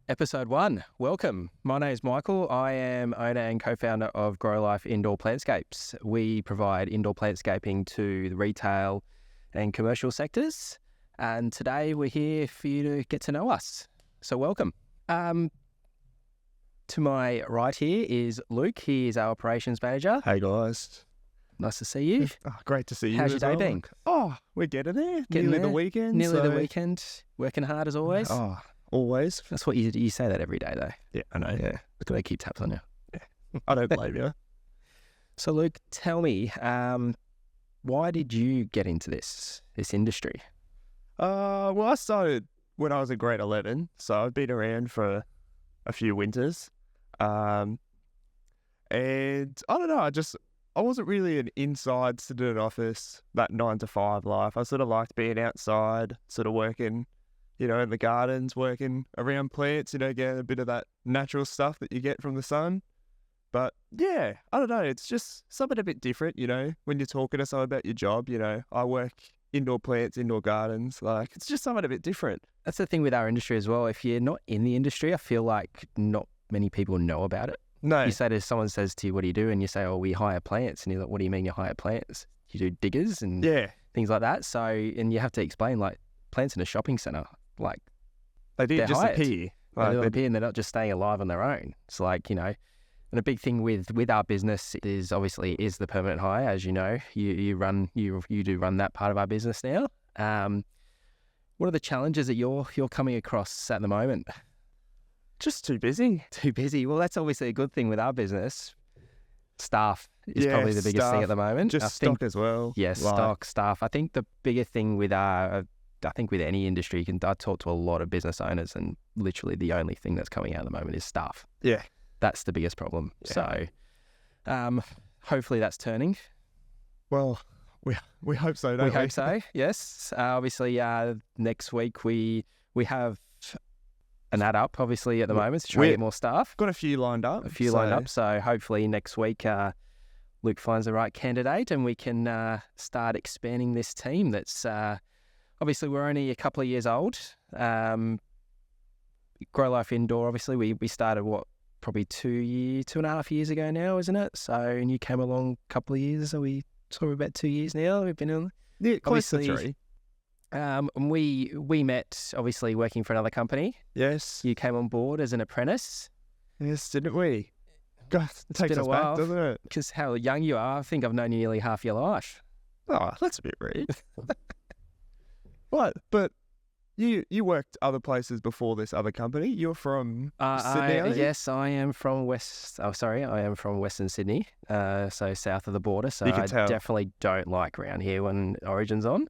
Episode 1. Welcome. My name is Michael. I am owner and co-founder of Grolife Indoor Plantscapes. We provide indoor plantscaping to the retail and commercial sectors. And today we're here for you to get to know us. So welcome. To my right here is Luke. He is our operations manager. Hey guys. Nice to see you. Oh, great to see you. How's your day been? Oh, we're getting there. Getting Nearly there. the weekend. Nearly the weekend. Working hard as always. Oh, always. That's what you say that every day though. Yeah, I know. Yeah. Got to keep tabs on you. I don't blame you. So Luke, tell me, why did you get into this industry? Well, I started when I was in grade 11, so I've been around for a few winters. And I don't know, I wasn't really an inside sit in an office, that 9 to 5 life. I sort of liked being outside, sort of working, in the gardens, working around plants, getting a bit of that natural stuff that you get from the sun. But yeah, I don't know, it's just something a bit different, when you're talking to someone about your job, I work indoor plants, indoor gardens, it's just something a bit different. That's the thing with our industry as well. If you're not in the industry, I feel like not many people know about it. No. You say someone says to you, what do you do? And you say, oh, we hire plants. And you're like, what do you mean you hire plants? You do diggers and things like that. So, and you have to explain, plants in a shopping centre, they didn't just appear. They don't appear and they're not just staying alive on their own. It's and a big thing with our business is the permanent hire. As you know, you do run that part of our business now. What are the challenges that you're coming across at the moment? Just too busy. Too busy. Well, that's obviously a good thing with our business. Staff is probably the biggest thing at the moment. Stock as well. Yes, stock, staff. I think the bigger thing with with any industry, I talk to a lot of business owners and literally the only thing that's coming out at the moment is staff. Yeah. That's the biggest problem. Yeah. So hopefully that's turning. Well, we hope so, don't we? We hope so, yes. Obviously, next week we have an ad up, obviously, at the moment to try to get more staff. Got a few lined up. So hopefully next week Luke finds the right candidate and we can start expanding this team. That's obviously we're only a couple of years old. Grolife Indoor, obviously, we started probably 2.5 years ago now, isn't it? So, and you came along a couple of years, so we're about 2 years now. We've been on. Yeah, close to 3. And we met obviously working for another company. Yes. You came on board as an apprentice. Yes, didn't we? God, it takes us back, doesn't it? Because how young you are, I think I've known you nearly half your life. Oh, that's a bit rude. What? But you worked other places before this other company. You're from Sydney, yes, I am from I am from Western Sydney, so south of the border. So I definitely don't like around here when Origin's on.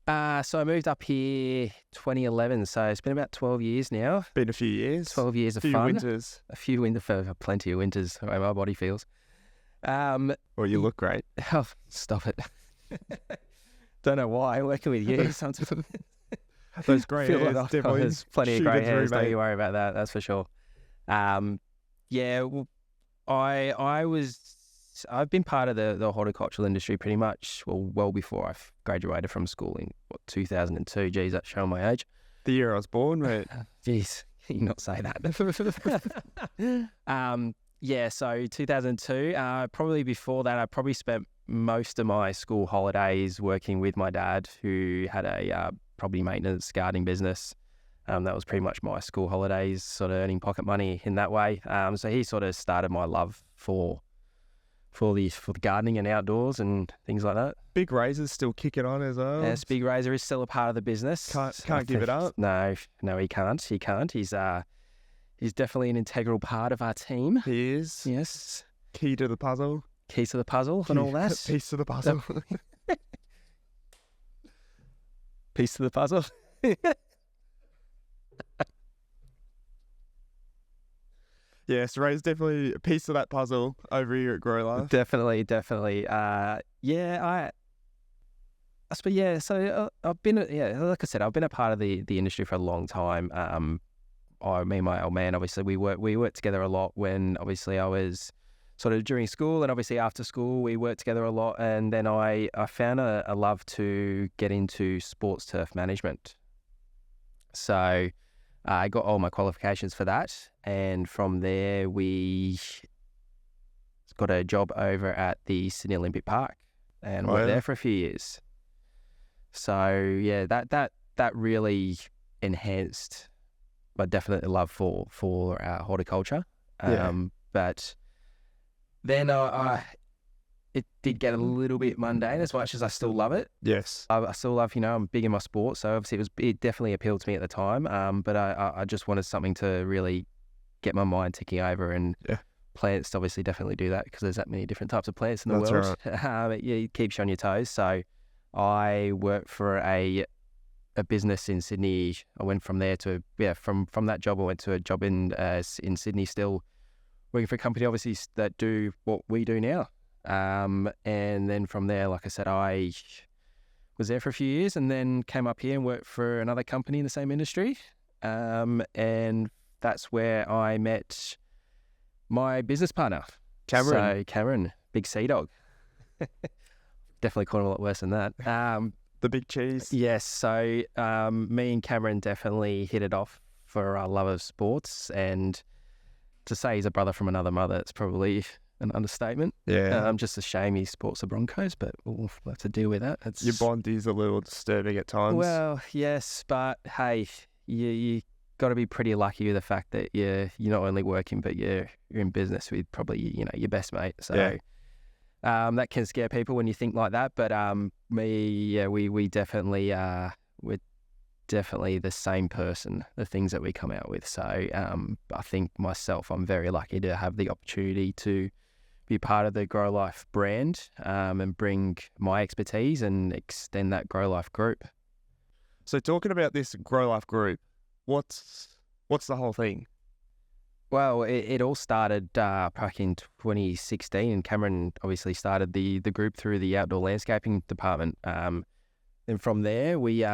So I moved up here 2011, so it's been about 12 years now. Been a few years. 12 years of fun. A few winters. Plenty of winters, the way my body feels. Well, you look great. Oh, stop it. Don't know why, working with you sometimes. Those grey hairs, definitely. There's plenty of grey hairs, don't you worry about that, that's for sure. Well, I've been part of the horticultural industry pretty much, well before I graduated from school in 2002. Geez, that's showing my age. The year I was born, mate. Geez, can you not say that? So 2002. Probably before that, I probably spent most of my school holidays working with my dad, who had a property maintenance gardening business. That was pretty much my school holidays, sort of earning pocket money in that way. So he sort of started my love for the gardening and outdoors and things like that. Big Razor's still kicking on as well. Yes, Big Razor is still a part of the business. Can't give it up. No, he can't. He's definitely an integral part of our team. He is. Yes. Key to the puzzle and all that. Piece of the puzzle. Piece of the puzzle. Yes, Ray's definitely a piece of that puzzle over here at Grolife. Definitely. So I've been, like I said, I've been a part of the industry for a long time. Me and my old man, obviously, we worked together a lot when, obviously, I was sort of during school, and obviously after school, we worked together a lot. And then I found a love to get into sports turf management. So I got all my qualifications for that, and from there we got a job over at the Sydney Olympic Park and worked there for a few years. So yeah, that really enhanced my definite love for horticulture. But then it did get a little bit mundane, as much as I still love it. Yes. I still love, I'm big in my sport, so obviously it definitely appealed to me at the time. But I just wanted something to really get my mind ticking over, and plants obviously definitely do that, because there's that many different types of plants in the world. Right. It keeps you on your toes. So I worked for a business in Sydney. I went from there to from that job I went to a job in Sydney, still working for a company obviously that do what we do now. And then from there, like I said, I was there for a few years, and then came up here and worked for another company in the same industry. And that's where I met my business partner, Cameron. So Cameron, big sea dog. Definitely called him a lot worse than that. The big cheese. Yes. So me and Cameron definitely hit it off for our love of sports, and to say he's a brother from another mother, it's probably an understatement. Yeah. Just a shame he sports the Broncos, but we'll have to deal with that. Your bond is a little disturbing at times. Well, yes, but hey, you got to be pretty lucky with the fact that you're not only working, but you're in business with probably your best mate. So that can scare people when you think like that. But we definitely we're definitely the same person. The things that we come out with. So I think myself, I'm very lucky to have the opportunity to be part of the Grolife brand, and bring my expertise and extend that Grolife group. So talking about this Grolife group, what's the whole thing? Well, it all started back in 2016, and Cameron obviously started the group through the outdoor landscaping department. And from there, we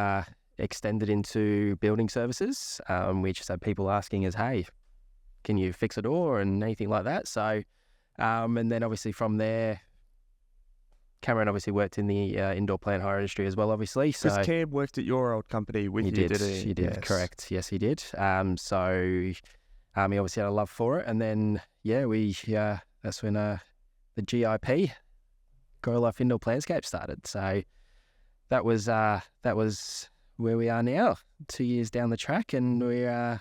extended into building services. We just had people asking us, hey, can you fix a door and anything like that? So, and then obviously from there, Cameron obviously worked in the indoor plant hire industry as well, obviously. Because Cam worked at your old company with you, did he? He did, yes. Correct. Yes, he did. So he obviously had a love for it. And then, that's when the GIP, Grolife Indoor Plantscape, started. So that was where we are now, 2 years down the track, and we're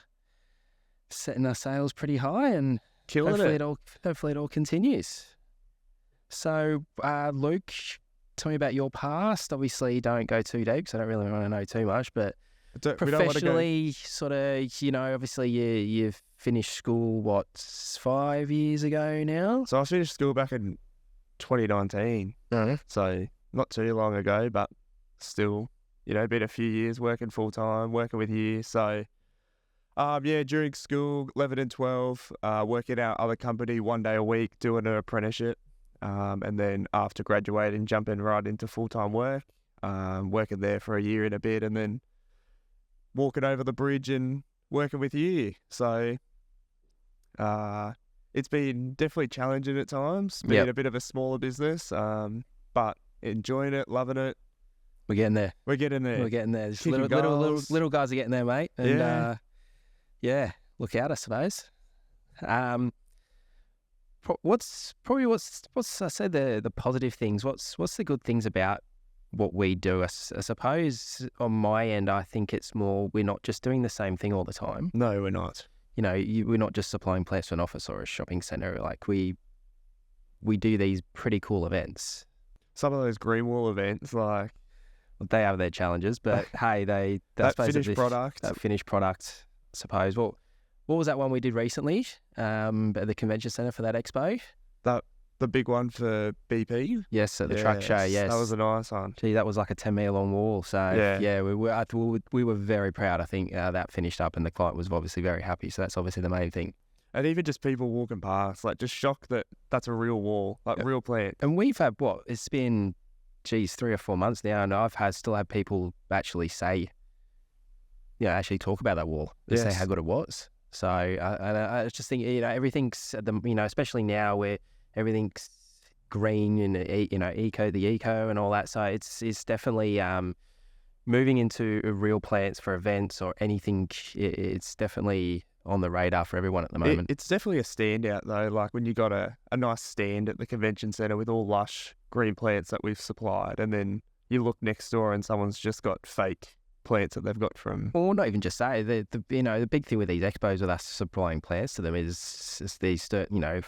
setting our sails pretty high, and hopefully it all continues. So, Luke, tell me about your past. Obviously, don't go too deep, because I don't really want to know too much, but professionally, sort of, obviously you've finished school, 5 years ago now? So I finished school back in 2019. So not too long ago, but still, been a few years working full-time, working with you. So, during school, 11 and 12, working at our other company 1 day a week, doing an apprenticeship. And then after graduating, jumping right into full-time work, working there for a year and a bit, and then walking over the bridge and working with you. So it's been definitely challenging at times, being a bit of a smaller business, but enjoying it, loving it. We're getting there. Just little guys are getting there, mate. And look out, I suppose. What's I say the positive things? What's the good things about what we do? I suppose on my end, I think it's more we're not just doing the same thing all the time. No, we're not. We're not just supplying plants to an office or a shopping centre. Like we do these pretty cool events. Some of those green wall events, like they have their challenges, but hey, that finished product. I suppose. What was that one we did recently at the convention centre for that expo? The big one for BP? Yes, at the truck show, yes. That was a nice one. Gee, that was like a 10-metre long wall. So, we were very proud. I think that finished up, and the client was obviously very happy. So that's obviously the main thing. And even just people walking past, like just shocked that that's a real wall, real plant. And we've had, it's been, 3 or 4 months now, and I've still had people actually say, actually talk about that wall. They say how good it was. So I just think, everything's, especially now where everything's green and, the eco and all that. So it's definitely moving into real plants for events or anything, it's definitely on the radar for everyone at the moment. It's definitely a standout though. Like when you got a nice stand at the convention centre with all lush green plants that we've supplied, and then you look next door and someone's just got fake plants that they've got from. Or not even just say the big thing with these expos with us supplying plants to them is these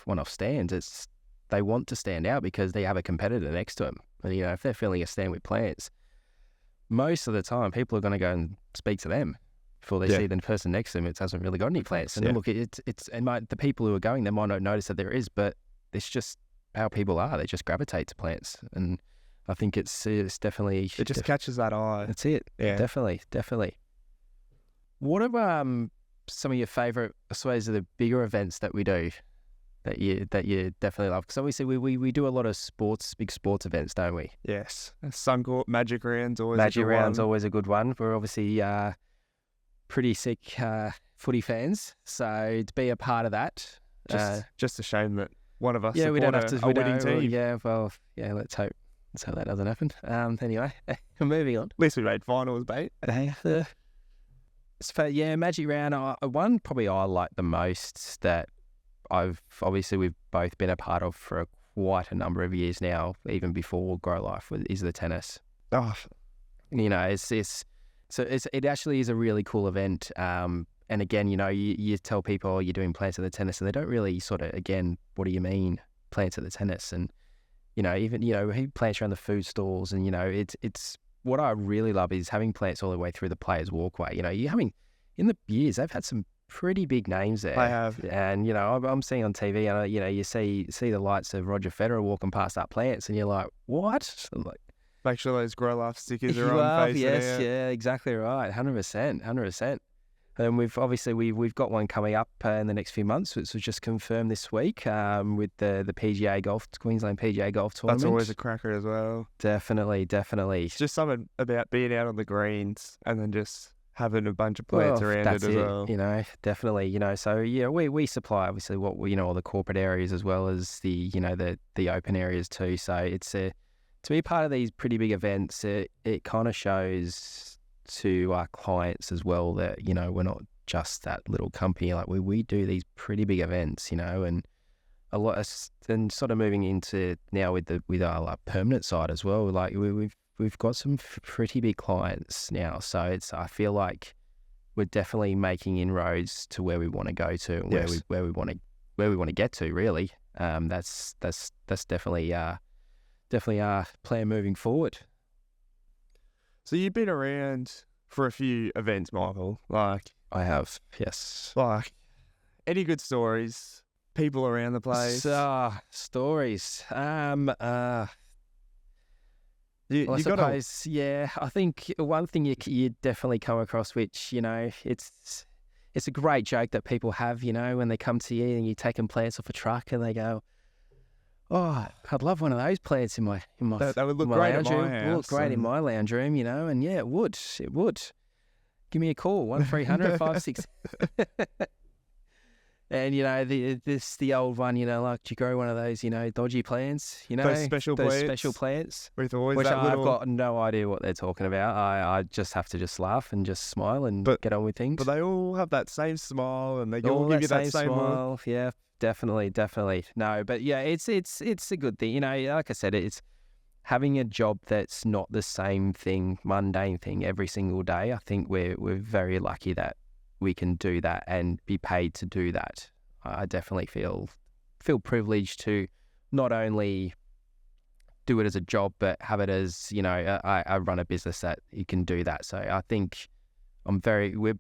one-off stands. It's they want to stand out because they have a competitor next to them, and if they're filling a stand with plants, most of the time people are going to go and speak to them before they see the person next to them. It hasn't really got any plants, and look, it's the people who are going, they might not notice that there is, but it's just how people are. They just gravitate to plants, and I think it's definitely... It just catches that eye. That's it. Yeah. Definitely. What are some of your favourite, I suppose, of the bigger events that we do that you definitely love? Because obviously we do a lot of big sports events, don't we? Yes. Suncorp, Magic Round's always Magic a good Round's one. Always a good one. We're obviously pretty sick footy fans, so to be a part of that... Just a shame that one of us we don't have to... a winning team. Let's hope. So that doesn't happen. Anyway, moving on. At least we made finals, mate. Magic Round. One probably I like the most that we've both been a part of for quite a number of years now, even before Grolife, is the tennis. Oh, it actually is a really cool event. And again, you tell people you're doing plants at the tennis, and they don't really sort of, again, what do you mean plants at the tennis? And he plants around the food stalls, and it's what I really love is having plants all the way through the players' walkway. You're having in the years they've had some pretty big names there. I have, and I'm seeing on TV, and you see the likes of Roger Federer walking past that plants, and you're like, what? I'm like, make sure those Grolife stickers are on. Yes, yeah, exactly right, 100%. And we've got one coming up in the next few months, which was just confirmed this week with the PGA Golf, Queensland PGA Golf Tournament. That's always a cracker as well. Definitely. It's just something about being out on the greens and then just having a bunch of plants around it as well. Definitely. So we supply obviously all the corporate areas as well as the open areas too. So it's to be part of these pretty big events. It kind of shows to our clients as well that we're not just that little company. Like we do these pretty big events, and a lot of, and sort of moving into now with our like permanent side as well. Like we've got some pretty big clients now, so I feel like we're definitely making inroads to where we want to go to, and where we want to get to. Really, that's definitely our plan moving forward. So you've been around for a few events, Michael. Like I have, yes. Like any good stories? People around the place. Stories. I think one thing you definitely come across, which it's a great joke that people have. When they come to you and you're taking plants off a truck and they go, "Oh, I'd love one of those plants in my that would look great lounge in my room. house. It would look great in my lounge room, and yeah, it would. Give me a call, 1300 56. And the old one, like, do you grow one of those, dodgy plants, those special plants, with always which that I've got no idea what they're talking about. I just have to just laugh and just smile and get on with things. But they all have that same smile, and they all give you that same smile. look. Yeah. Definitely. No, but yeah, it's a good thing. Like I said, it's having a job that's not the same thing, mundane thing every single day. I think we're very lucky that we can do that and be paid to do that. I definitely feel privileged to not only do it as a job, but have it as, I run a business that you can do that. So I think we're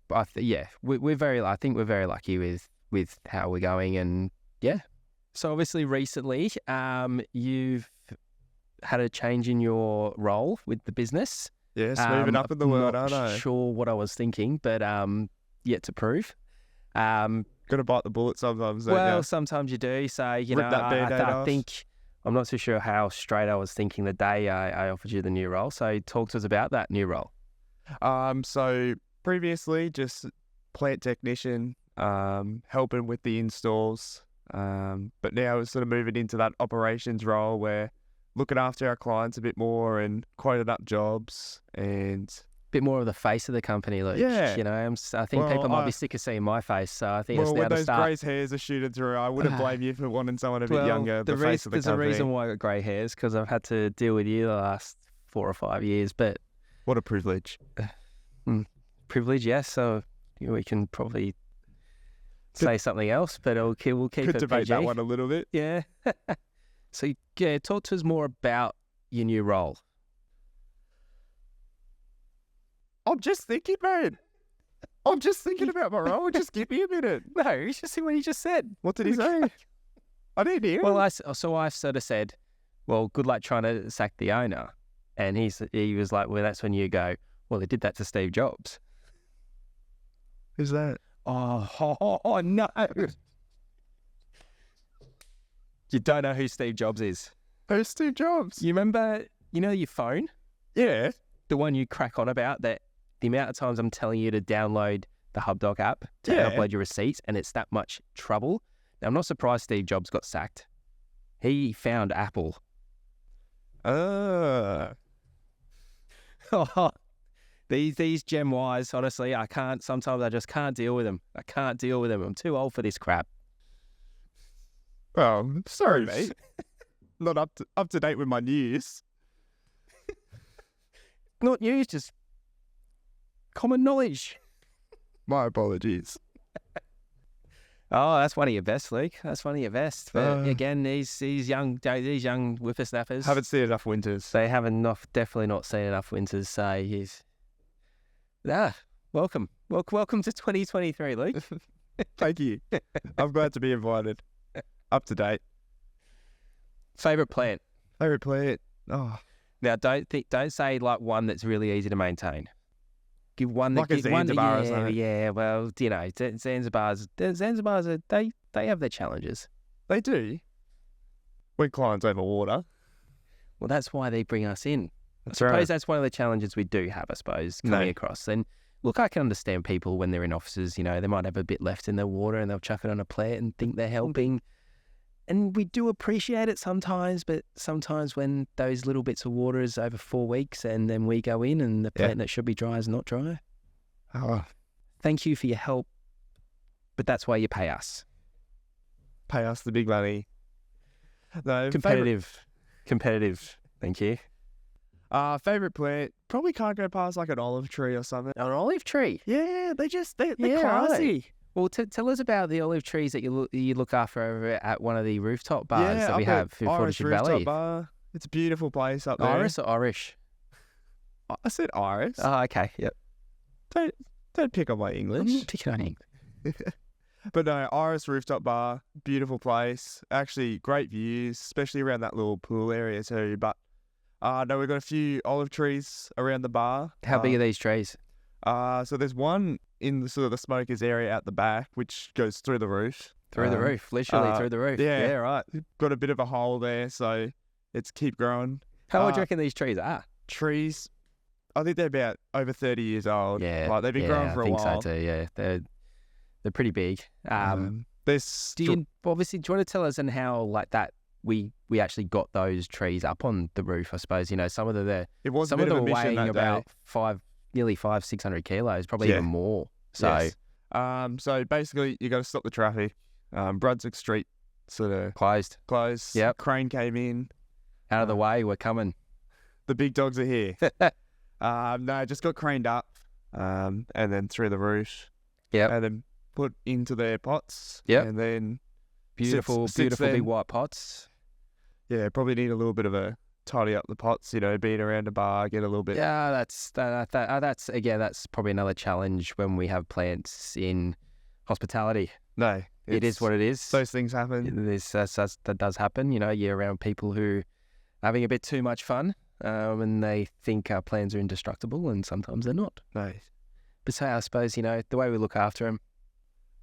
very lucky with how we're going. And yeah, so obviously recently you've had a change in your role with the business. Yes, moving up in the world, aren't I? Not sure what I was thinking, but yet to prove. Got to bite the bullet sometimes, don't you? Sometimes you do. So Rip that Band-Aid I off. think I'm not too sure how straight I was thinking the day I offered you the new role. So talk to us about that new role. So previously just plant technician, helping with the installs, but now we're sort of moving into that operations role where looking after our clients a bit more and quoted up jobs and bit more of the face of the company, Luke. Yeah. You know, I think people might be sick of seeing my face, so I think it's now when to those start. grey hairs are shooting through, I wouldn't blame you for wanting someone a bit younger. There's a reason why I got grey hairs, because I've had to deal with you the last 4 or 5 years. But what a privilege. Privilege, yes. So we can probably say something else, but we'll keep Could it debate PG. that one a little bit. Yeah. So yeah, talk to us more about your new role. I'm just thinking, man. I'm just thinking about my role. Just give me a minute. No, you should see what he just said. What did he say? I didn't hear him. Well, I sort of said, well, good luck trying to sack the owner. And he was like, well, that's when you go, well, they did that to Steve Jobs. Who's that? Oh no. You don't know who Steve Jobs is. Who's Steve Jobs? You remember, your phone? Yeah. The one you crack on about, that the amount of times I'm telling you to download the HubDoc app to upload your receipts, and it's that much trouble. Now, I'm not surprised Steve Jobs got sacked. He found Apple. These Gen Ys, honestly, sometimes I just can't deal with them. I can't deal with them. I'm too old for this crap. Oh, sorry, mate. Not up to date with my news. Not news, just common knowledge. My apologies. Oh, that's one of your best, Luke. That's one of your best. But again, these young whippersnappers Haven't seen enough winters. They definitely not seen enough winters. So welcome to 2023, Luke. Thank you. I'm glad to be invited. Up to date. Favorite plant? Favorite plant? Oh, now don't say like one that's really easy to maintain. Give one that like a Zanzibar or something. Yeah. Well, Zanzibars they have their challenges. They do. When clients over water. Well, that's why they bring us in. That's I suppose right. that's one of the challenges we do have, I suppose, coming across. And look, I can understand people when they're in offices, they might have a bit left in their water and they'll chuck it on a plant and think they're helping. And we do appreciate it sometimes, but sometimes when those little bits of water is over 4 weeks and then we go in and the plant that should be dry is not dry. Oh. Thank you for your help, but that's why you pay us. Pay us the big money. No, Competitive. Thank you. Favorite plant? Probably can't go past like an olive tree or something. An olive tree? Yeah, they're classy. Right. Well, tell us about the olive trees that you look after over at one of the rooftop bars that we have in Irish Fortitude rooftop Valley. bar. It's a beautiful place up there. Iris or Irish? I said Iris. Oh, okay. Yep. Don't pick on my English. Picking on you. But no, Iris rooftop bar, beautiful place. Actually, great views, especially around that little pool area too. But no, we've got a few olive trees around the bar. How big are these trees? So there's one in the sort of the smokers area at the back, which goes through the roof. Through the roof, literally through the roof. Yeah, right. Got a bit of a hole there, so it's keep growing. How old do you reckon these trees are? Trees, I think they're about over 30 years old. Yeah, like they've been growing for a while. I think so too. Yeah, they're pretty big. Do you want to tell us and how like that we actually got those trees up on the roof? I suppose some of them are weighing about nearly 500-600 kilos, probably even more. So, yes. So basically, you got to stop the traffic. Brunswick Street sort of closed. Yep. Crane came in. Out of the way, we're coming. The big dogs are here. No, just got craned up, and then through the roof. Yep. And then put into their pots. Yep. And then beautiful big white pots. Yeah, probably need a little bit of a tidy up the pots, being around a bar, get a little bit. Yeah, that's probably another challenge when we have plants in hospitality. No, it is what it is. Those things happen. That does happen. You're around people who are having a bit too much fun, and they think our plants are indestructible, and sometimes they're not. No. But so I suppose the way we look after them.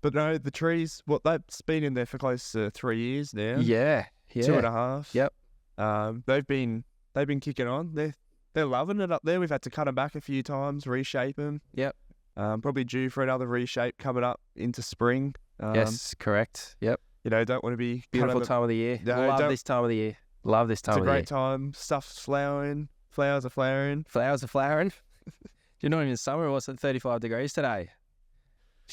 But no, the trees. They've been in there for close to 3 years now. Yeah. 2.5. Yep. They've been kicking on. They're loving it up there. We've had to cut them back a few times, reshape them. Yep. Probably due for another reshape coming up into spring. Yes, correct. Yep. Don't want to be beautiful time of the year. No, Love this time of the year. Love this time of the year. It's a great time. Stuff's flowering. Flowers are flowering. Flowers are flowering. You're not even summer. What's it, 35 degrees today?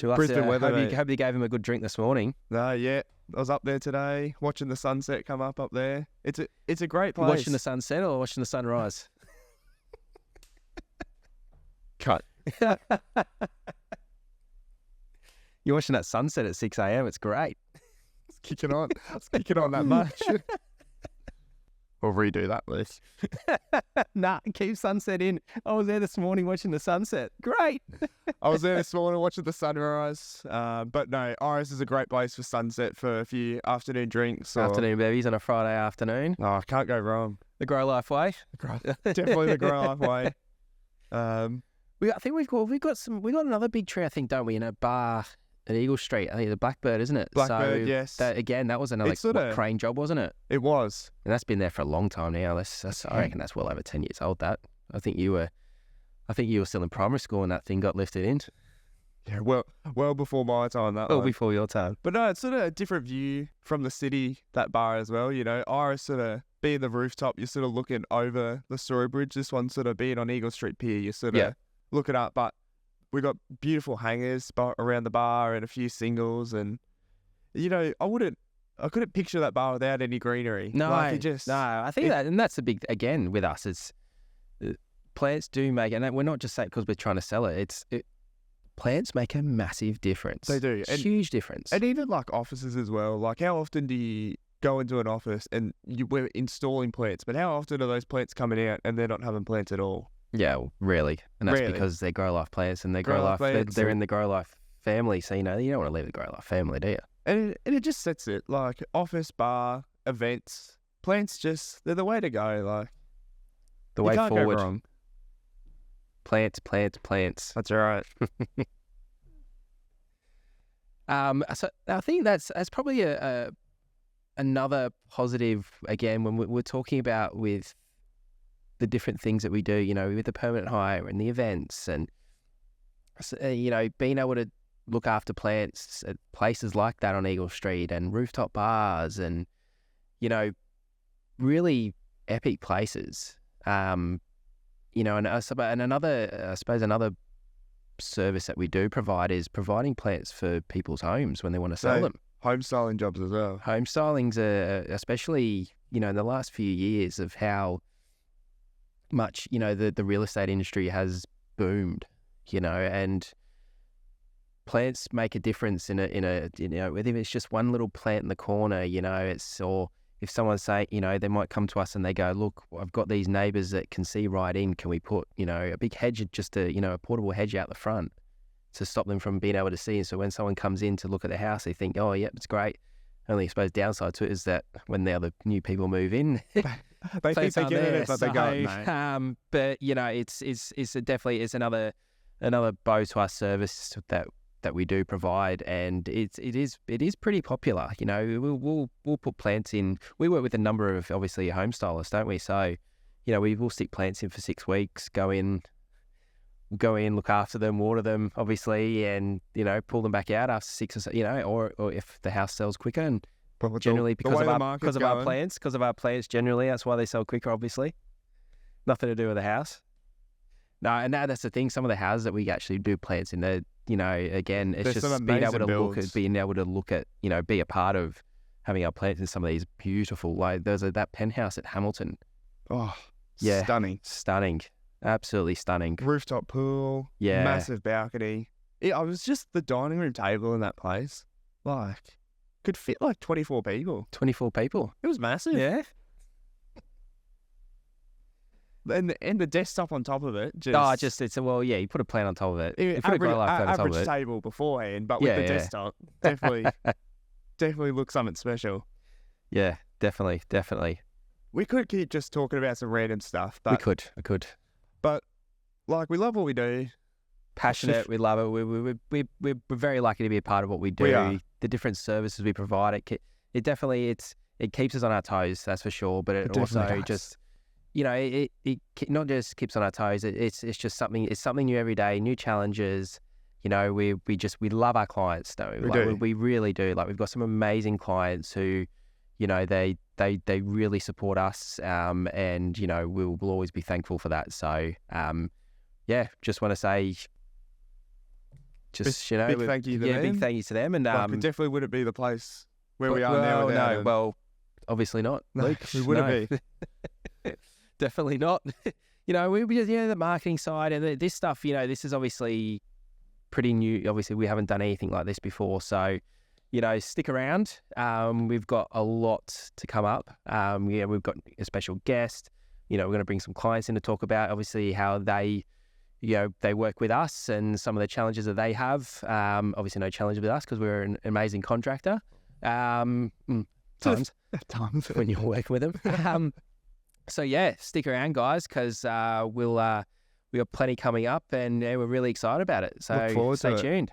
Brisbane weather, mate. Hope you gave him a good drink this morning. No, yeah. I was up there today, watching the sunset come up there. It's a great place. Watching the sunset or watching the sunrise? Cut. You're watching that sunset at 6 a.m. It's great. It's kicking on. It's kicking on that much. We'll redo that list. Nah, keep sunset in. I was there this morning watching the sunset. Great. I was there this morning watching the sunrise. But no, Iris is a great place for sunset for a few afternoon drinks. Afternoon bevies on a Friday afternoon. Oh, can't go wrong. The Grolife way. Definitely the Grolife way. I think we've got another big tree, I think, don't we, in a bar at Eagle Street. I think the Blackbird, isn't it? Blackbird, yes. That was another crane job, wasn't it? It was. And that's been there for a long time now. I reckon that's well over 10 years old, that. I think you were still in primary school when that thing got lifted in. Yeah, well before my time, that Well one. before your time. But no, it's sort of a different view from the city, that bar as well, you know. Iris sort of being the rooftop, you're sort of looking over the Story Bridge. This one sort of being on Eagle Street Pier, you're sort of looking up, but we got beautiful hangers around the bar and a few singles, and you know, I couldn't picture that bar without any greenery. No, I think that's the big, again, with us, it's plants do make, and we're not just saying because we're trying to sell it, plants make a massive difference. They do. Huge difference. And even like offices as well, like how often do you go into an office and we're installing plants, but how often are those plants coming out and they're not having plants at all? Yeah, rarely. And that's Rarely. because they're Grolife plants and they're Grolife they're in the Grolife family. So, you know, you don't want to leave the Grolife family, do you? And it just sets it, like office, bar, events, plants they're the way to go. Like The you way can't forward. go wrong. Plants. That's right. So I think that's probably another positive, again, when we're talking about with the different things that we do, you know, with the permanent hire and the events and, you know, being able to look after plants at places like that on Eagle Street and rooftop bars and, you know, really epic places. You know, and another service that we do provide is providing plants for people's homes when they want to sell them. Home styling jobs as well. Home styling's especially, you know, in the last few years of how much, you know, the real estate industry has boomed, you know, and plants make a difference in a you know, whether it's just one little plant in the corner, you know, or if someone's saying, you know, they might come to us and they go, look, I've got these neighbours that can see right in. Can we put, you know, a big hedge, just a portable hedge out the front to stop them from being able to see? And so when someone comes in to look at the house, they think, oh, yep, it's great. Only, I suppose, downside to it is that when the other new people move in, they think they get it, but they go, no. But you know, it's definitely another bow to our service that we do provide, and it is pretty popular. You know, we'll put plants in. We work with a number of, obviously, home stylists, don't we? So, you know, we will stick plants in for 6 weeks. Go in, look after them, water them, obviously, and, you know, pull them back out after 6 or so, you know, or if the house sells quicker, and generally because of our plants, generally that's why they sell quicker, obviously. Nothing to do with the house. No, and that's the thing. Some of the houses that we actually do plants in, they're, you know, again, it's There's just being able to look at, you know, be a part of having our plants in some of these beautiful, like there's that penthouse at Hamilton. Oh, yeah, stunning. Absolutely stunning. Rooftop pool, massive balcony. I was just the dining room table in that place. Like, could fit like 24 people. 24 people. It was massive. Yeah. And the desktop on top of it. You put a plant on top of it. You put average table beforehand, but with the desktop, definitely looks something special. Yeah, definitely. We could keep just talking about some random stuff, but I could. But like, we love what we do. Passionate, we love it. We're very lucky to be a part of what we do. We are. The different services we provide, it definitely it keeps us on our toes, that's for sure. But it also does. just, you know, it not just keeps on our toes. It's just something. It's something new every day, new challenges. You know, we love our clients, though. We really do. Like, we've got some amazing clients who, you know, they really support us, and, you know, we'll always be thankful for that. So, just want to say, just big thank you to them. big thank you to them. And it definitely wouldn't be the place where we are now. No, well, obviously not. No, Luke, we wouldn't be. Definitely not. We just the marketing side and this stuff. This is obviously pretty new. Obviously, we haven't done anything like this before, so stick around. We've got a lot to come up. We've got a special guest. We're going to bring some clients in to talk about obviously how they work with us and some of the challenges that they have. Obviously, no challenge with us because we're an amazing contractor. Times when you're working with them. So stick around, guys, because we got plenty coming up, and we're really excited about it. So Look forward stay to it. tuned.